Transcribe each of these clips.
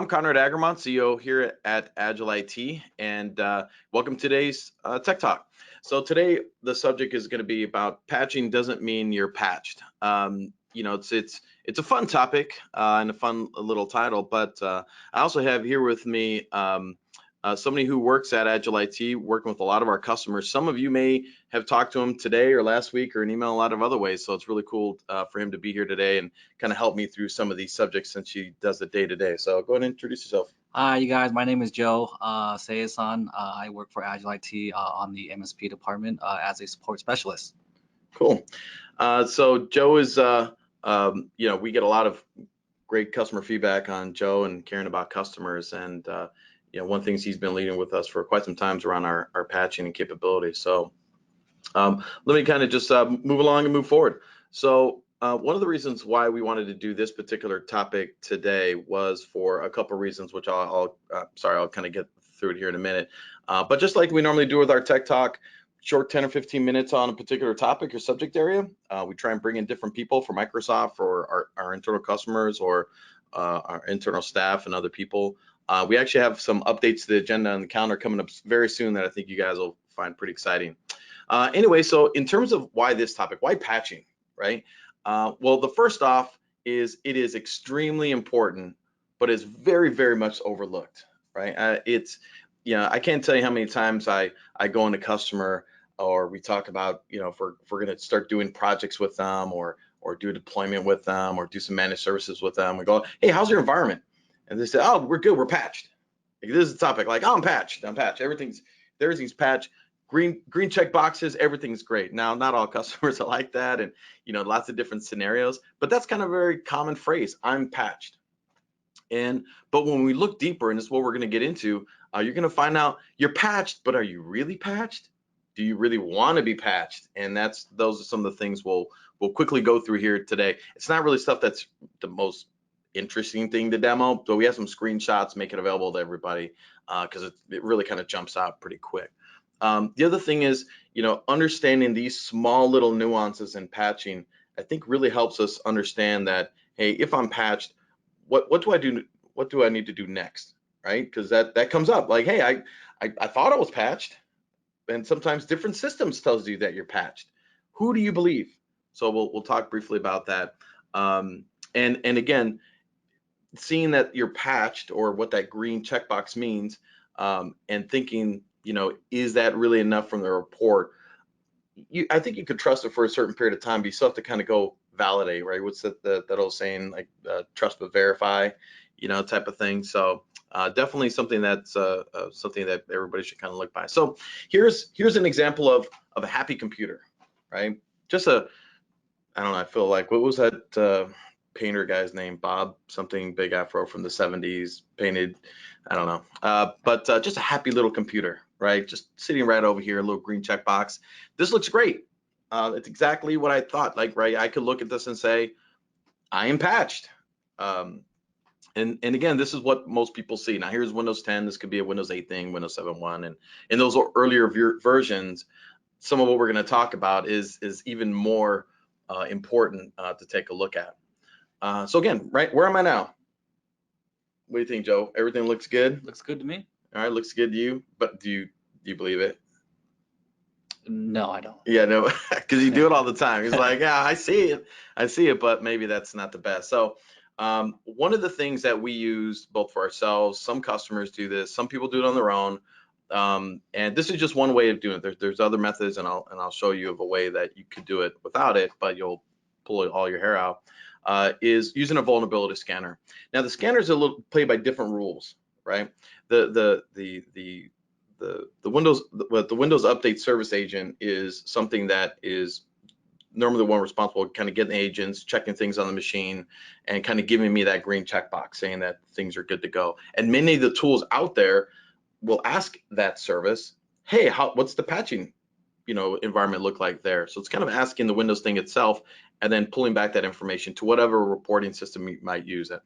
I'm Conrad Agramont, CEO here at Agile IT, and welcome to today's Tech Talk. So today the subject is going to be about patching doesn't mean you're patched. It's a fun topic and a fun little title, but I also have here with me somebody who works at Agile IT, working with a lot of our customers. Some of you may have talked to him today or last week or an email, a lot of other ways. So it's really cool for him to be here today and kind of help me through some of these subjects since he does it day to day. So go ahead and introduce yourself. Hi, you guys. My name is Joe Sayasane. I work for Agile IT on the MSP department as a support specialist. Cool. So Joe is, we get a lot of great customer feedback on Joe and caring about customers. And, one of the things he's been leading with us for quite some time is around our patching and capabilities. So let me kind of just move along and move forward. So one of the reasons why we wanted to do this particular topic today was for a couple of reasons, which I'll kind of get through it here in a minute. But just like we normally do with our Tech Talk, short 10 or 15 minutes on a particular topic or subject area, we try and bring in different people for Microsoft or our internal customers or our internal staff and other people. We actually have some updates to the agenda and the calendar coming up very soon that I think you guys will find pretty exciting. Anyway, so in terms of why this topic, why patching, right? Well, the first off is it is extremely important, but it's very, very much overlooked, right? I can't tell you how many times I go into customer or we talk about, if we're going to start doing projects with them or do a deployment with them or do some managed services with them. We go, hey, how's your environment? And they say, oh, we're good, we're patched. Like, this is the topic, like, oh, I'm patched. Everything's patched. Green check boxes, everything's great. Now, not all customers are like that, and lots of different scenarios, but that's kind of a very common phrase, I'm patched. But when we look deeper, and this is what we're going to get into, you're going to find out you're patched, but are you really patched? Do you really want to be patched? And those are some of the things we'll quickly go through here today. It's not really stuff that's the most interesting thing to demo, so we have some screenshots, make it available to everybody because it really kind of jumps out pretty quick. The other thing is, understanding these small little nuances in patching, I think really helps us understand that, hey, if I'm patched, what do I do? What do I need to do next, right? Because that comes up like, hey, I thought I was patched, and sometimes different systems tells you that you're patched. Who do you believe? So we'll talk briefly about that. And again, seeing that you're patched or what that green checkbox means, and thinking, is that really enough from the report? I think you could trust it for a certain period of time, but you still have to kind of go validate, right? What's that old saying, like trust but verify, type of thing. So definitely something that's something that everybody should kind of look by. So here's an example of a happy computer, right? Just I don't know, I feel like, what was that painter guy's name? Bob something, big afro from the 70s, painted, I don't know, but just a happy little computer, right? Just sitting right over here, a little green check box. This looks great. It's exactly what I thought, like, right? I could look at this and say, I am patched. And again, this is what most people see. Now here's Windows 10, this could be a Windows 8 thing, Windows 7.1, and in those earlier versions, some of what we're gonna talk about is even more important to take a look at. So again, right, where am I now? What do you think, Joe? Everything looks good? Looks good to me. All right, looks good to you, but do you believe it? No, I don't. Yeah, no, because you do it all the time. He's like, yeah, I see it, but maybe that's not the best. So one of the things that we use both for ourselves, some customers do this, some people do it on their own, and this is just one way of doing it. There's other methods, and I'll show you of a way that you could do it without it, but you'll pull all your hair out. Is using a vulnerability scanner. Now the scanners are played by different rules, right? The Windows Update Service Agent is something that is normally the one responsible, kind of getting agents, checking things on the machine, and kind of giving me that green checkbox saying that things are good to go. And many of the tools out there will ask that service, hey, what's the patching environment look like there? So it's kind of asking the Windows thing itself and then pulling back that information to whatever reporting system you might use. At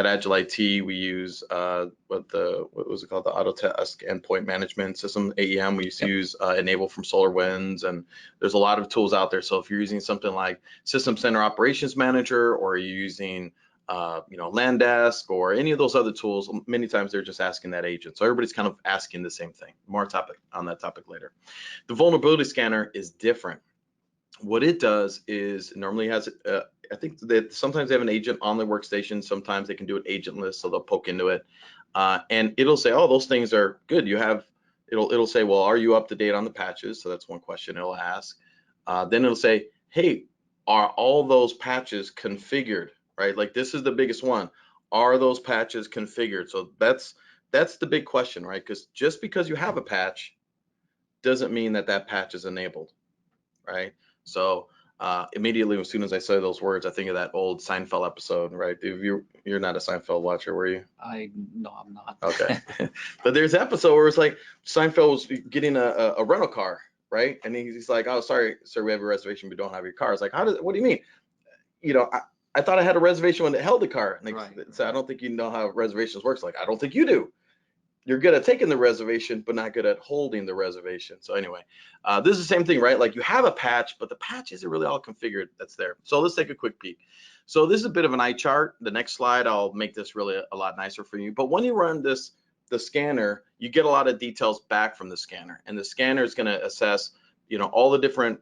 Agile IT, we use what was it called, the Autotask Endpoint Management System, AEM. We used to use Enable from SolarWinds, and there's a lot of tools out there. So if you're using something like System Center Operations Manager, or you're using Landesk or any of those other tools, many times they're just asking that agent. So everybody's kind of asking the same thing. More topic on that topic later. The vulnerability scanner is different. What it does is normally has, I think that sometimes they have an agent on the workstation. Sometimes they can do an agentless, so they'll poke into it, and it'll say, oh, those things are good. It'll say, well, are you up to date on the patches? So that's one question it'll ask. Then it'll say, hey, are all those patches configured? Right? Like this is the biggest one. Are those patches configured? So that's the big question, right? Because just because you have a patch doesn't mean that that patch is enabled, right? So immediately, as soon as I say those words, I think of that old Seinfeld episode, right? You're not a Seinfeld watcher, were you? No, I'm not. Okay. But there's an episode where it's like Seinfeld was getting a rental car, right? And he's like, oh, sorry, sir, we have a reservation, but don't have your car. It's like, what do you mean? I thought I had a reservation when it held the car. And Right. so I don't think you know how reservations works. Like, I don't think you do. You're good at taking the reservation, but not good at holding the reservation. So anyway, this is the same thing, right? Like you have a patch, but the patch isn't really all configured that's there. So let's take a quick peek. So this is a bit of an eye chart. The next slide, I'll make this really a lot nicer for you. But when you run the scanner, you get a lot of details back from the scanner, and the scanner is going to assess, all the different,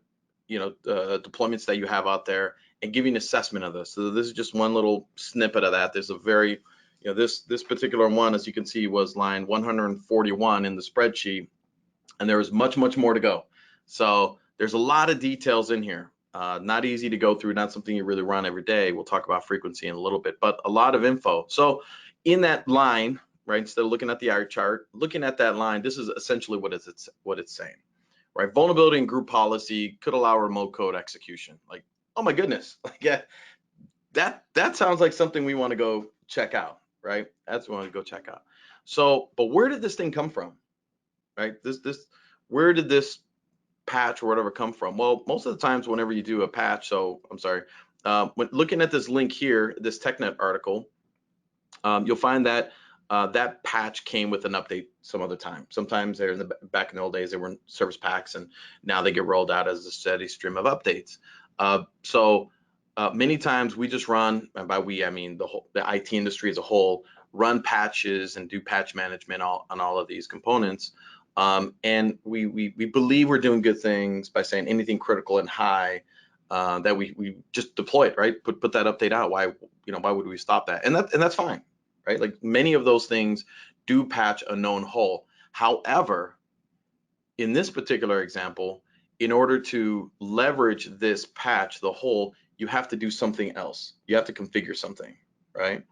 deployments that you have out there and give you an assessment of this. So this is just one little snippet of that. There's a very this particular one, as you can see, was line 141 in the spreadsheet, and there was much more to go. So there's a lot of details in here. Not easy to go through, not something you really run every day. We'll talk about frequency in a little bit, but a lot of info. So in that line, right, instead of looking at the eye chart, looking at that line, this is essentially what it's saying, right? Vulnerability in group policy could allow remote code execution. Like, oh my goodness, like, yeah, that sounds like something we want to go check out, right? That's what we want to go check out. So, but where did this thing come from, right? Where did this patch or whatever come from? Well, most of the times whenever you do a patch, when looking at this link here, this TechNet article, you'll find that that patch came with an update some other time. Sometimes they're back in the old days, they were service packs, and now they get rolled out as a steady stream of updates. Many times we just run, and by we I mean the IT industry as a whole, run patches and do patch management on all of these components. And we believe we're doing good things by saying anything critical and high, that we just deploy it, right? Put that update out. Why would we stop that? And that's fine, right? Like many of those things do patch a known hole. However, in this particular example, in order to leverage this patch, the hole, you have to do something else. You have to configure something, right?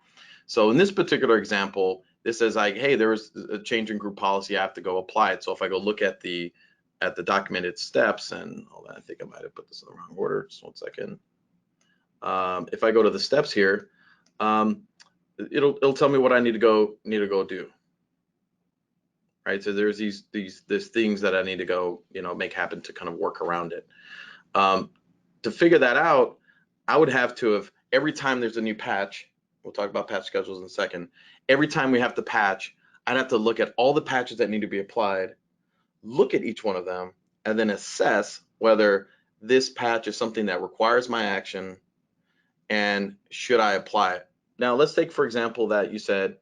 So in this particular example, this says like, hey, there's a change in group policy, I have to go apply it. So if I go look at the documented steps, and hold on, I think I might have put this in the wrong order, just 1 second. If I go to the steps here, it'll tell me what I need to go do. Right, so there's these things that I need to go, make happen to kind of work around it. To figure that out, I would have to have, every time there's a new patch, we'll talk about patch schedules in a second. Every time we have to patch, I'd have to look at all the patches that need to be applied, look at each one of them, and then assess whether this patch is something that requires my action and should I apply it. Now, let's take, for example, that you said,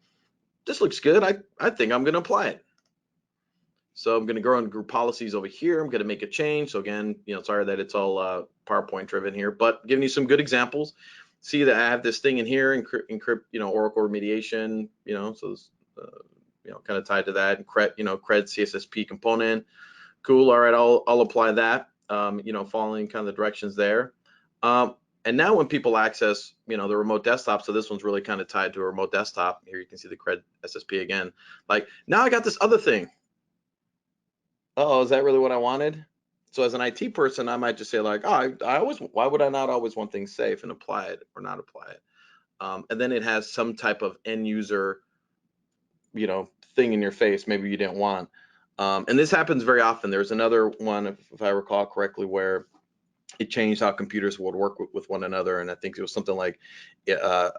this looks good, I think I'm going to apply it. So I'm going to go on group policies over here. I'm going to make a change. So again, sorry that it's all PowerPoint driven here, but giving you some good examples. See that I have this thing in here, encrypt, Oracle remediation, so it's, kind of tied to that, and cred CSSP component. Cool. All right, I'll apply that. Following kind of the directions there. And now when people access, the remote desktop, so this one's really kind of tied to a remote desktop. Here you can see the cred SSP again. Like now I got this other thing. Oh, is that really what I wanted? So as an IT person, I might just say like, oh, why would I not always want things safe and apply it or not apply it? And then it has some type of end user, thing in your face maybe you didn't want. And this happens very often. There's another one, if I recall correctly, where it changed how computers would work with one another. And I think it was something like,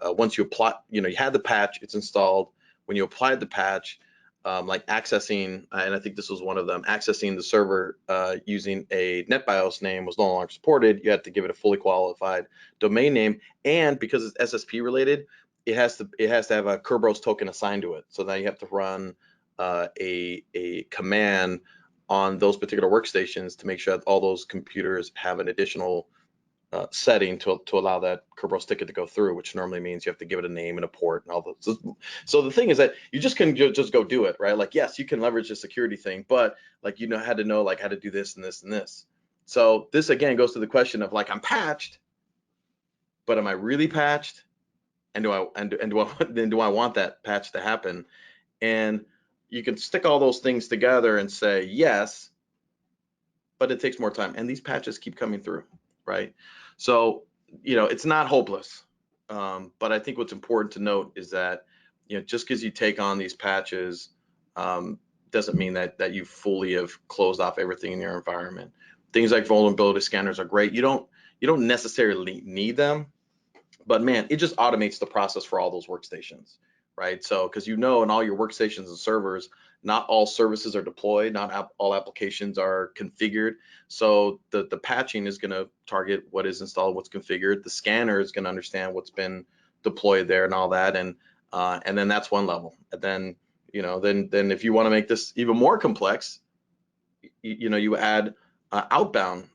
once you apply, you had the patch, it's installed. When you applied the patch, like accessing, and I think this was one of them, accessing the server using a NetBIOS name was no longer supported. You had to give it a fully qualified domain name, and because it's SSP related, it has to have a Kerberos token assigned to it. So now you have to run a command on those particular workstations to make sure that all those computers have an additional setting to allow that Kerberos ticket to go through, which normally means you have to give it a name and a port and all those. So the thing is that you just can just go do it, right? Like, yes, you can leverage the security thing, but like, you know, had to know like how to do this and this and this. So this again goes to the question of like, I'm patched, but am I really patched? And do I want that patch to happen? And you can stick all those things together and say yes, but it takes more time. And these patches keep coming through, right? So, you know, it's not hopeless. But I think what's important to note is that, you know, just because you take on these patches doesn't mean that you fully have closed off everything in your environment. Things like vulnerability scanners are great. You don't necessarily need them, but man, it just automates the process for all those workstations, right? So, because you know, in all your workstations and servers, not all services are deployed, not all applications are configured. So the patching is going to target what is installed, what's configured. The scanner is going to understand what's been deployed there and all that, and then that's one level. And then, you know, then if you want to make this even more complex, you know, you add outbound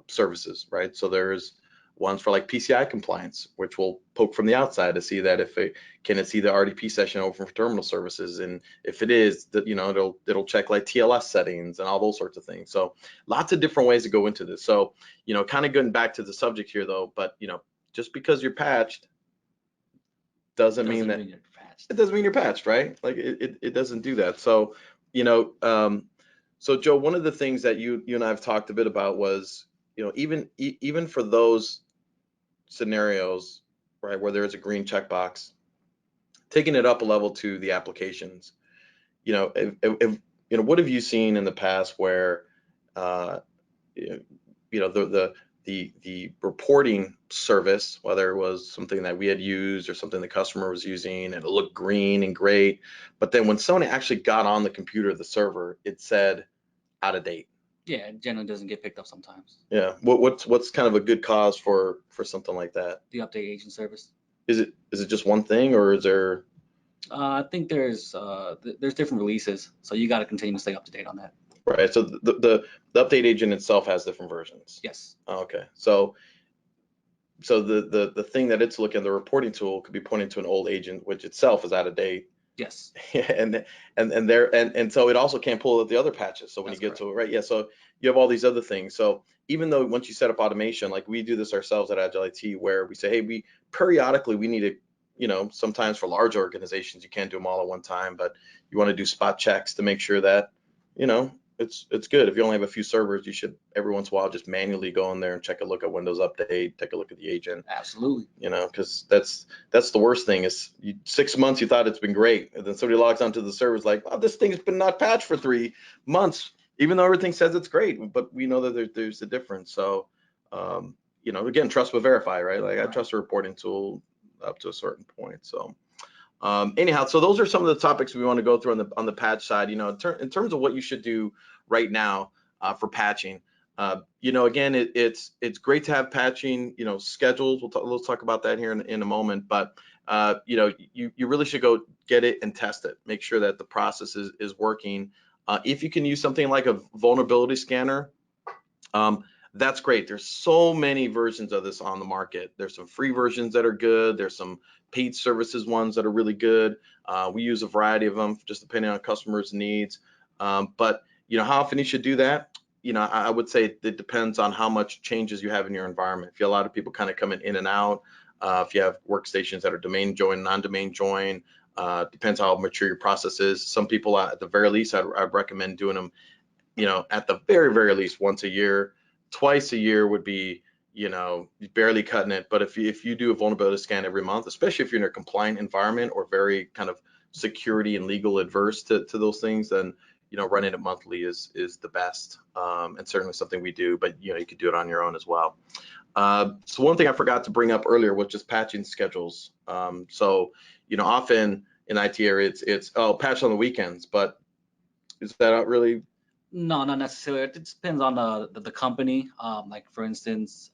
services, right? So there's ones for like PCI compliance, which will poke from the outside to see that if it can it see the RDP session over from terminal services, and if it is, that, you know, it'll check like TLS settings and all those sorts of things. So lots of different ways to go into this. So, you know, kind of getting back to the subject here though, but you know, just because you're patched doesn't mean that you're patched. it doesn't mean you're patched, right? Like it doesn't do that. So, you know, so Joe, one of the things that you and I have talked a bit about was, you know, even for those scenarios, right, where there is a green checkbox, taking it up a level to the applications. You know, you know, what have you seen in the past where, uh, you know, the reporting service, whether it was something that we had used or something the customer was using, and it looked green and great, but then when someone actually got on the computer, the server, it said out of date. Yeah, it generally doesn't get picked up sometimes. Yeah. What's kind of a good cause for something like that? The update agent service. Is it just one thing, or is there? I think there's different releases, so you got to continue to stay up to date on that. Right. So the update agent itself has different versions. Yes. Okay. So the thing that it's looking, the reporting tool could be pointing to an old agent, which itself is out of date. Yes. And so it also can't pull out the other patches. So when That's you get correct. to it, right, yeah. So you have all these other things. So even though once you set up automation, like we do this ourselves at Agile IT, where we say, hey, we periodically we need to, you know, sometimes for large organizations you can't do them all at one time, but you want to do spot checks to make sure that, you know, it's good. If you only have a few servers, you should every once in a while just manually go in there and check a look at Windows Update, take a look at the agent. Absolutely. You know, because that's the worst thing is 6 months you thought it's been great, and then somebody logs onto the servers like, oh, this thing's been not patched for 3 months, even though everything says it's great, but we know that there's a difference. So, you know, again, trust but verify, right? Like I Right. trust a reporting tool up to a certain point. So, anyhow, so those are some of the topics we want to go through on the patch side. You know, in terms of what you should do right now for patching. You know, again, it's great to have patching, you know, schedules. Let's talk about that here in a moment. But you know, you really should go get it and test it. Make sure that the process is working. If you can use something like a vulnerability scanner, that's great. There's so many versions of this on the market. There's some free versions that are good. There's some paid services ones that are really good. We use a variety of them just depending on customers' needs. But you know, how often you should do that? You know, I would say it depends on how much changes you have in your environment. If you have a lot of people kind of coming in and out, if you have workstations that are domain join, non-domain join, depends how mature your process is. Some people, at the very least, I'd recommend doing them, you know, at the very, very least once a year. Twice a year would be, you know, barely cutting it. But if you do a vulnerability scan every month, especially if you're in a compliant environment or very kind of security and legal adverse to those things, then, you know, running it monthly is the best, and certainly something we do. But you know, you could do it on your own as well. So one thing I forgot to bring up earlier was just patching schedules. So, you know, often, in IT area, it's oh, patch on the weekends, but is that not really? No, not necessarily. It depends on the company. Like for instance,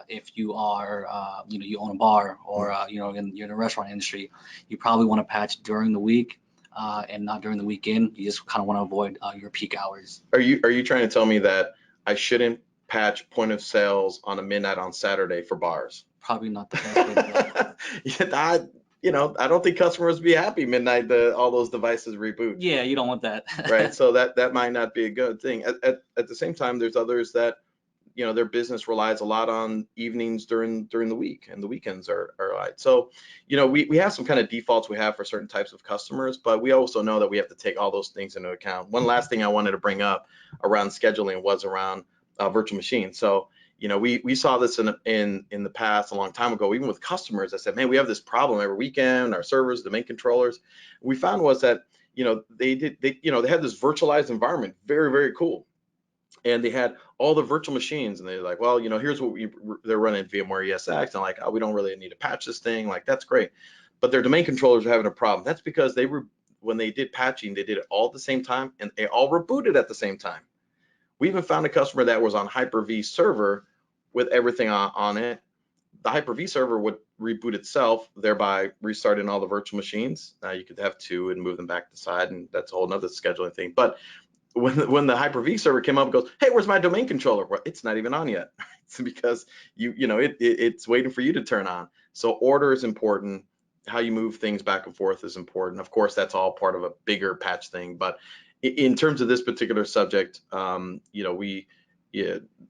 if you are, you own a bar, or you're in the restaurant industry, you probably want to patch during the week, and not during the weekend. You just kind of want to avoid your peak hours. Are you trying to tell me that I shouldn't patch point of sales on a midnight on Saturday for bars? Probably not the best way to go. Yeah, I don't think customers would be happy midnight all those devices reboot. Yeah, you don't want that. Right? So that might not be a good thing. At the same time, there's others that their business relies a lot on evenings during the week, and the weekends are light. So we have some kind of defaults we have for certain types of customers, but we also know that we have to take all those things into account. One last thing I wanted to bring up around scheduling was around virtual machines. So we saw this in the past a long time ago, even with customers. I said, man, we have this problem every weekend, our servers, domain controllers. We found was that they had this virtualized environment, very, very cool, and they had all the virtual machines, and they're like, well, here's what they're running VMware ESX, and like, oh, we don't really need to patch this thing, like that's great, but their domain controllers are having a problem. That's because when they did patching, they did it all at the same time, and they all rebooted at the same time. We even found a customer that was on Hyper-V server with everything on it. The Hyper-V server would reboot itself, thereby restarting all the virtual machines. Now you could have two and move them back to the side, and that's a whole nother scheduling thing. But when the Hyper-V server came up, it goes, hey, where's my domain controller? Well, it's not even on yet. It's because it's waiting for you to turn on. So order is important. How you move things back and forth is important. Of course, that's all part of a bigger patch thing. But in terms of this particular subject, we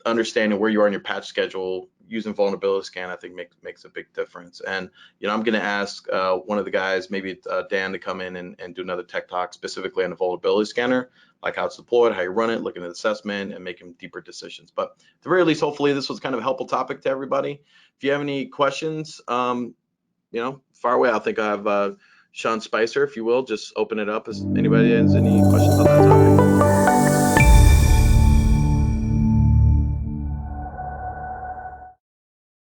understanding where you are in your patch schedule using vulnerability scan, I think makes a big difference. And I'm going to ask one of the guys, maybe Dan, to come in and do another tech talk specifically on the vulnerability scanner, like how it's deployed, how you run it, looking at assessment, and making deeper decisions. But at the very least, hopefully this was kind of a helpful topic to everybody. If you have any questions, far away. I think I have Sean Spicer, if you will, just open it up. As anybody has any questions on that topic.